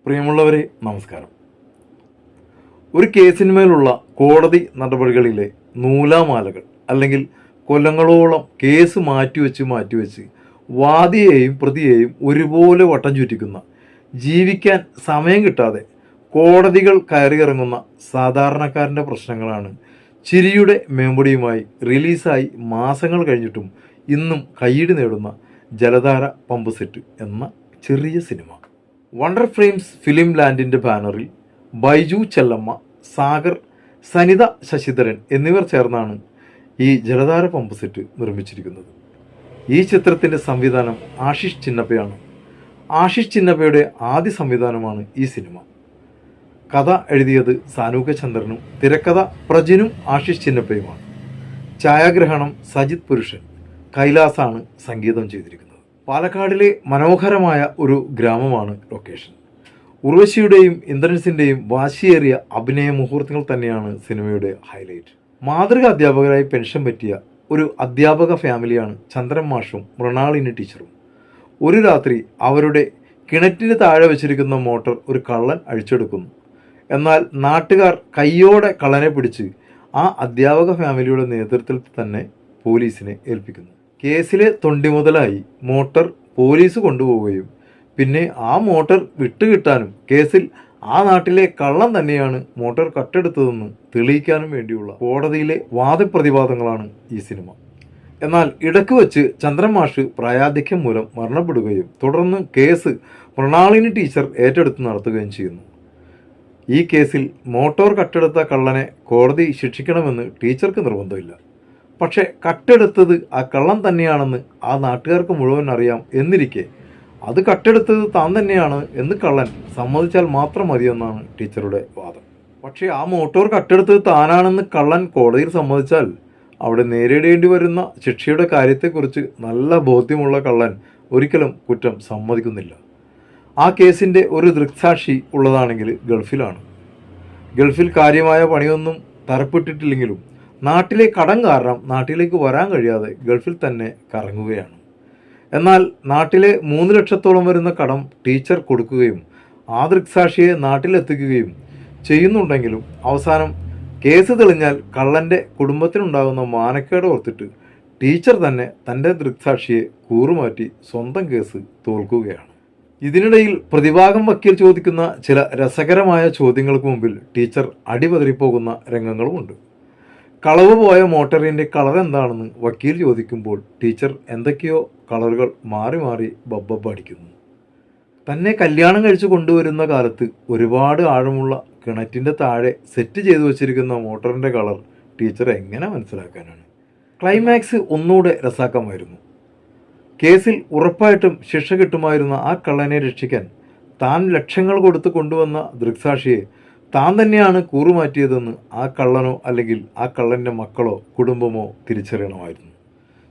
പ്രിയമുള്ളവരെ, നമസ്കാരം. ഒരു കേസിന്മേലുള്ള കോടതി നടപടികളിലെ നൂലാമാലകൾ അല്ലെങ്കിൽ കൊല്ലങ്ങളോളം കേസ് മാറ്റിവെച്ച് വാദിയെയും പ്രതിയെയും ഒരുപോലെ വട്ടം ചുറ്റിക്കുന്ന, ജീവിക്കാൻ സമയം കിട്ടാതെ കോടതികൾ കയറിയിറങ്ങുന്ന സാധാരണക്കാരൻ്റെ പ്രശ്നങ്ങളാണ് ചിരിയുടെ മേമ്പൊടിയുമായി റിലീസായി മാസങ്ങൾ കഴിഞ്ഞിട്ടും ഇന്നും കയ്യടി നേടുന്ന ജലധാര പമ്പ് സെറ്റ് എന്ന ചെറിയ സിനിമ. വണ്ടർ ഫ്രെയിംസ് ഫിലിം ലാൻഡിൻ്റെ ബാനറിൽ ബൈജു ചെല്ലമ്മ, സാഗർ, സനിത ശശിധരൻ എന്നിവർ ചേർന്നാണ് ഈ ജലധാര പമ്പ് സെറ്റ് നിർമ്മിച്ചിരിക്കുന്നത്. ഈ ചിത്രത്തിൻ്റെ സംവിധാനം ആശിഷ് ചിന്നപ്പയാണ്. ആശിഷ് ചിന്നപ്പയുടെ ആദ്യ സംവിധാനമാണ് ഈ സിനിമ. കഥ എഴുതിയത് സാനൂക ചന്ദ്രനും തിരക്കഥ പ്രജിനും ആശിഷ് ചിന്നപ്പയുമാണ്. ഛായാഗ്രഹണം സജിത് പുരുഷൻ. കൈലാസാണ് സംഗീതം ചെയ്തിരിക്കുന്നത്. പാലക്കാടിലെ മനോഹരമായ ഒരു ഗ്രാമമാണ് ലൊക്കേഷൻ. ഉർവശിയുടെയും ഇന്ദ്രൻസിൻ്റെയും വാശിയേറിയ അഭിനയ മുഹൂർത്തങ്ങൾ തന്നെയാണ് സിനിമയുടെ ഹൈലൈറ്റ്. മാതൃക അധ്യാപകരായി പെൻഷൻ പറ്റിയ ഒരു അധ്യാപക ഫാമിലിയാണ് ചന്ദ്രൻ മാഷും മൃണാളിനി ടീച്ചറും. ഒരു രാത്രി അവരുടെ കിണറ്റിന് താഴെ വെച്ചിരിക്കുന്ന മോട്ടോർ ഒരു കള്ളൻ അഴിച്ചെടുക്കുന്നു. എന്നാൽ നാട്ടുകാർ കയ്യോടെ കള്ളനെ പിടിച്ച് ആ അധ്യാപക ഫാമിലിയുടെ നേതൃത്വത്തിൽ തന്നെ പോലീസിനെ ഏൽപ്പിക്കുന്നു. കേസിലെ തൊണ്ടി മുതലായി മോട്ടോർ പോലീസ് കൊണ്ടുപോവുകയും പിന്നെ ആ മോട്ടോർ വിട്ടുകിട്ടാനും കേസിൽ ആ നാട്ടിലെ കള്ളൻ തന്നെയാണ് മോട്ടോർ കട്ടെടുത്തതെന്ന് തെളിയിക്കാനും വേണ്ടിയുള്ള കോടതിയിലെ വാദപ്രതിവാദങ്ങളാണ് ഈ സിനിമ. എന്നാൽ ഇടയ്ക്ക് വെച്ച് ചന്ദ്രൻ മാഷ് പ്രായാധിക്യം മൂലം മരണപ്പെടുകയും തുടർന്ന് കേസ് മൃണാളിനി ടീച്ചർ ഏറ്റെടുത്ത് നടത്തുകയും ചെയ്യുന്നു. ഈ കേസിൽ മോട്ടോർ കട്ടെടുത്ത കള്ളനെ കോടതി ശിക്ഷിക്കണമെന്ന് ടീച്ചർക്ക് നിർബന്ധമില്ല. പക്ഷേ കട്ടെടുത്തത് ആ കള്ളൻ തന്നെയാണെന്ന് ആ നാട്ടുകാർക്ക് മുഴുവൻ അറിയാം എന്നിരിക്കെ അത് കട്ടെടുത്തത് താൻ തന്നെയാണ് എന്ന് കള്ളൻ സമ്മതിച്ചാൽ മാത്രം മതിയെന്നാണ് ടീച്ചറുടെ വാദം. പക്ഷേ ആ മോട്ടോർ കട്ടെടുത്തത് താനാണെന്ന് കള്ളൻ കോടതിയിൽ സമ്മതിച്ചാൽ അവിടെ നേരിടേണ്ടി വരുന്ന ശിക്ഷയുടെ കാര്യത്തെക്കുറിച്ച് നല്ല ബോധ്യമുള്ള കള്ളൻ ഒരിക്കലും കുറ്റം സമ്മതിക്കുന്നില്ല. ആ കേസിൻ്റെ ഒരു ദൃക്സാക്ഷി ഉള്ളതാണെങ്കിൽ ഗൾഫിലാണ്. ഗൾഫിൽ കാര്യമായ പണിയൊന്നും തരപ്പെട്ടിട്ടില്ലെങ്കിലും നാട്ടിലെ കടം കാരണം നാട്ടിലേക്ക് വരാൻ കഴിയാതെ ഗൾഫിൽ തന്നെ കറങ്ങുകയാണ്. എന്നാൽ നാട്ടിലെ 3 ലക്ഷത്തോളം വരുന്ന കടം ടീച്ചർ കൊടുക്കുകയും ആ ദൃക്സാക്ഷിയെ നാട്ടിലെത്തിക്കുകയും ചെയ്യുന്നുണ്ടെങ്കിലും അവസാനം കേസ് തെളിഞ്ഞാൽ കള്ളൻ്റെ കുടുംബത്തിനുണ്ടാകുന്ന മാനക്കേട് ഓർത്തിട്ട് ടീച്ചർ തന്നെ തൻ്റെ ദൃക്സാക്ഷിയെ കൂറുമാറ്റി സ്വന്തം കേസ് തോൽക്കുകയാണ്. ഇതിനിടയിൽ പ്രതിഭാഗം വക്കീൽ ചോദിക്കുന്ന ചില രസകരമായ ചോദ്യങ്ങൾക്ക് മുമ്പിൽ ടീച്ചർ അടിപതറിപ്പോകുന്ന രംഗങ്ങളുമുണ്ട്. കളവ് പോയ മോട്ടറിൻ്റെ കളർ എന്താണെന്ന് വക്കീൽ ചോദിക്കുമ്പോൾ ടീച്ചർ എന്തൊക്കെയോ കളറുകൾ മാറി മാറി ബബ്ബബ് അടിക്കുന്നു. തന്നെ കല്യാണം കഴിച്ച് കൊണ്ടുവരുന്ന കാലത്ത് ഒരുപാട് ആഴമുള്ള കിണറ്റിൻ്റെ താഴെ സെറ്റ് ചെയ്തു വച്ചിരിക്കുന്ന മോട്ടറിൻ്റെ കളർ ടീച്ചർ എങ്ങനെ മനസ്സിലാക്കാനാണ്? ക്ലൈമാക്സ് ഒന്നുകൂടെ രസാക്കമായിരുന്നു. കേസിൽ ഉറപ്പായിട്ടും ശിക്ഷ കിട്ടുമായിരുന്ന ആ കള്ളനെ രക്ഷിക്കാൻ താൻ ലക്ഷങ്ങൾ കൊടുത്ത് കൊണ്ടുവന്ന ദൃക്സാക്ഷിയെ താൻ തന്നെയാണ് കൂറുമാറ്റിയതെന്ന് ആ കള്ളനോ അല്ലെങ്കിൽ ആ കള്ളൻ്റെ മക്കളോ കുടുംബമോ തിരിച്ചറിയണമായിരുന്നു.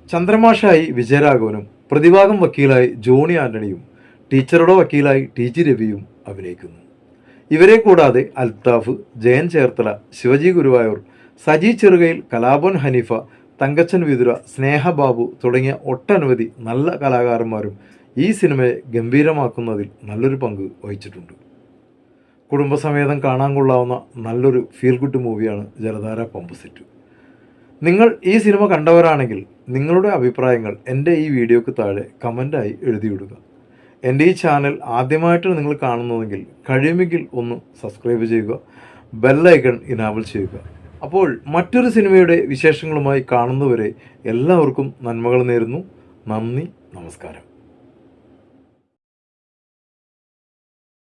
ചന്ദ്രമാഷായി വിജയരാഘവനും പ്രതിഭാഗം വക്കീലായി ജോണി ആൻ്റണിയും ടീച്ചറുടെ വക്കീലായി ടി ജി രവിയും അഭിനയിക്കുന്നു. ഇവരെ കൂടാതെ അൽത്താഫ്, ജയൻ ചേർത്തല, ശിവജി ഗുരുവായൂർ, സജി ചെറുകയിൽ, കലാഭവൻ ഹനീഫ, തങ്കച്ചൻ വിതുര, സ്നേഹ ബാബു തുടങ്ങിയ ഒട്ടനവധി നല്ല കലാകാരന്മാരും ഈ സിനിമയെ ഗംഭീരമാക്കുന്നതിൽ നല്ലൊരു പങ്ക് വഹിച്ചിട്ടുണ്ട്. കുടുംബസമേതം കാണാൻ കൊള്ളാവുന്ന നല്ലൊരു ഫീൽ ഗുഡ് മൂവിയാണ് ജലധാര പമ്പ് സെറ്റ്. നിങ്ങൾ ഈ സിനിമ കണ്ടവരാണെങ്കിൽ നിങ്ങളുടെ അഭിപ്രായങ്ങൾ എൻ്റെ ഈ വീഡിയോക്ക് താഴെ കമൻ്റായി എഴുതിയിടുക. എൻ്റെ ഈ ചാനൽ ആദ്യമായിട്ട് നിങ്ങൾ കാണുന്നതെങ്കിൽ കഴിയുമെങ്കിൽ ഒന്ന് സബ്സ്ക്രൈബ് ചെയ്യുക, ബെല്ലൈക്കൺ ഇനാബിൾ ചെയ്യുക. അപ്പോൾ മറ്റൊരു സിനിമയുടെ വിശേഷങ്ങളുമായി കാണുന്നവരെ എല്ലാവർക്കും നന്മകൾ നേരുന്നു. നന്ദി, നമസ്കാരം.